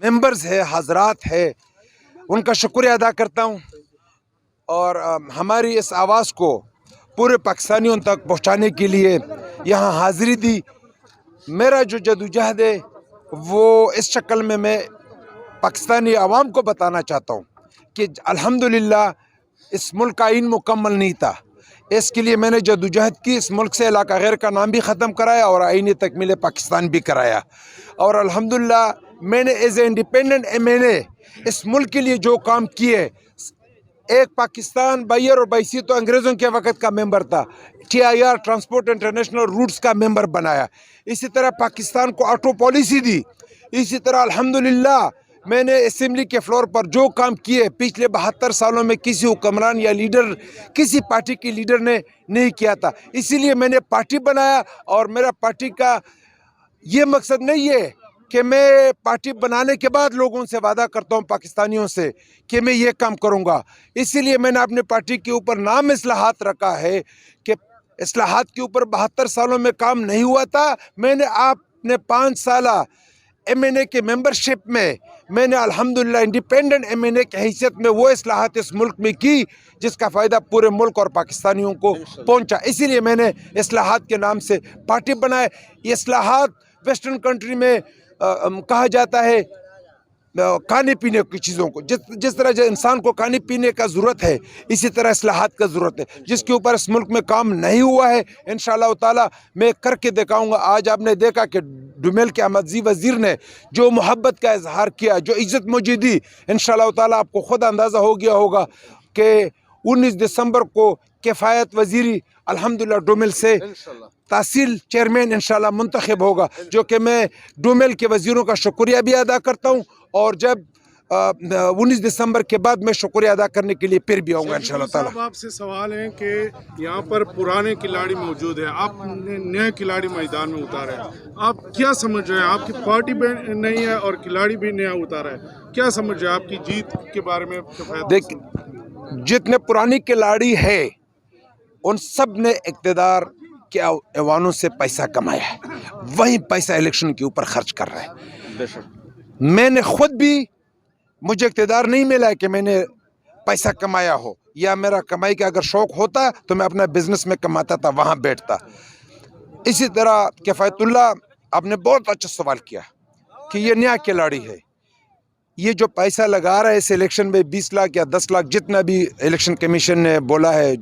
Members ہے، حضرات ہے، ان کا شکریہ ادا کرتا ہوں، اور ہماری اس آواز کو پورے پاکستانیوں تک پہنچانے کے لیے یہاں حاضری دی۔ میرا جو جدوجہد ہے وہ اس شکل میں پاکستانی عوام کو بتانا چاہتا ہوں کہ الحمدللہ اس ملک کا آئین مکمل نہیں تھا، اس کے لیے میں نے جدوجہد کی، اس ملک سے علاقہ غیر کا نام بھی ختم کرایا اور آئینی تکمیل پاکستان بھی کرایا، اور الحمدللہ میں نے ایز اے انڈیپینڈنٹ MNA اس ملک کے لیے جو کام کیے، ایک پاکستان بائیر اور بائیسی تو انگریزوں کے وقت کا ممبر تھا، TIR ٹرانسپورٹ انٹرنیشنل روٹس کا ممبر بنایا، اسی طرح پاکستان کو آٹو پالیسی دی، اسی طرح الحمدللہ میں نے اسمبلی کے فلور پر جو کام کیے پچھلے 72 سالوں میں کسی حکمران یا لیڈر، کسی پارٹی کے لیڈر نے نہیں کیا تھا، اسی لیے میں نے پارٹی بنایا، اور میرا پارٹی کا یہ مقصد نہیں ہے کہ میں پارٹی بنانے کے بعد لوگوں سے وعدہ کرتا ہوں پاکستانیوں سے کہ میں یہ کام کروں گا، اسی لیے میں نے اپنے پارٹی کے اوپر نام اصلاحات رکھا ہے کہ اصلاحات کے اوپر 72 سالوں میں کام نہیں ہوا تھا۔ میں نے اپنے 5 سالہ MNA کے ممبرشپ میں نے الحمدللہ انڈیپینڈنٹ MNA کی حیثیت میں وہ اصلاحات اس ملک میں کی جس کا فائدہ پورے ملک اور پاکستانیوں کو پہنچا، اسی لیے میں نے اصلاحات کے نام سے پارٹی بنائے۔ یہ اصلاحات ویسٹرن کنٹری میں کہا جاتا ہے کھانے پینے کی چیزوں کو، جس طرح جو انسان کو کھانے پینے کا ضرورت ہے اسی طرح اصلاحات کا ضرورت ہے، جس کے اوپر اس ملک میں کام نہیں ہوا ہے انشاءاللہ تعالی میں کر کے دکھاؤں گا۔ آج آپ نے دیکھا کہ ڈومیل کے احمدزی وزیر نے جو محبت کا اظہار کیا، جو عزت مجھے دی، انشاءاللہ تعالی آپ کو خود اندازہ ہو گیا ہوگا کہ 19 دسمبر کو کفایت وزیری الحمدللہ ڈومیل سے تحصیل چیئرمین انشاءاللہ منتخب ہوگا، جو کہ میں ڈومیل کے وزیروں کا شکریہ بھی ادا کرتا ہوں، اور جب 19 دسمبر کے بعد میں شکریہ ادا کرنے کے لیے پھر بھی آؤں گا انشاءاللہ تعالی۔ آپ سے سوال ہے کہ یہاں پر پرانے کھلاڑی موجود ہیں، آپ نے نئے کھلاڑی میدان میں اتارے ہیں، آپ کیا سمجھ رہے ہیں؟ آپ کی پارٹی بھی نہیں ہے اور کھلاڑی بھی نیا اتارا ہے، کیا سمجھ رہے ہیں آپ کی جیت کے بارے میں؟ دیکھ، جتنے پرانے کھلاڑی ہیں ان سب نے اقتدار کے ایوانوں سے پیسہ کمایا ہے، وہی پیسہ الیکشن کے اوپر خرچ کر رہے ہیں۔ میں نے خود بھی، مجھے اقتدار نہیں ملا کہ میں نے پیسہ کمایا ہو، یا میرا کمائی کا اگر شوق ہوتا تو میں اپنا بزنس میں کماتا تھا، وہاں بیٹھتا۔ اسی طرح کفایت اللہ، آپ نے بہت اچھا سوال کیا کہ یہ نیا کھلاڑی ہے، یہ جو پیسہ لگا رہا ہے اس الیکشن میں 20 لاکھ یا 10 لاکھ جتنا بھی الیکشن کمیشن نے بولا ہے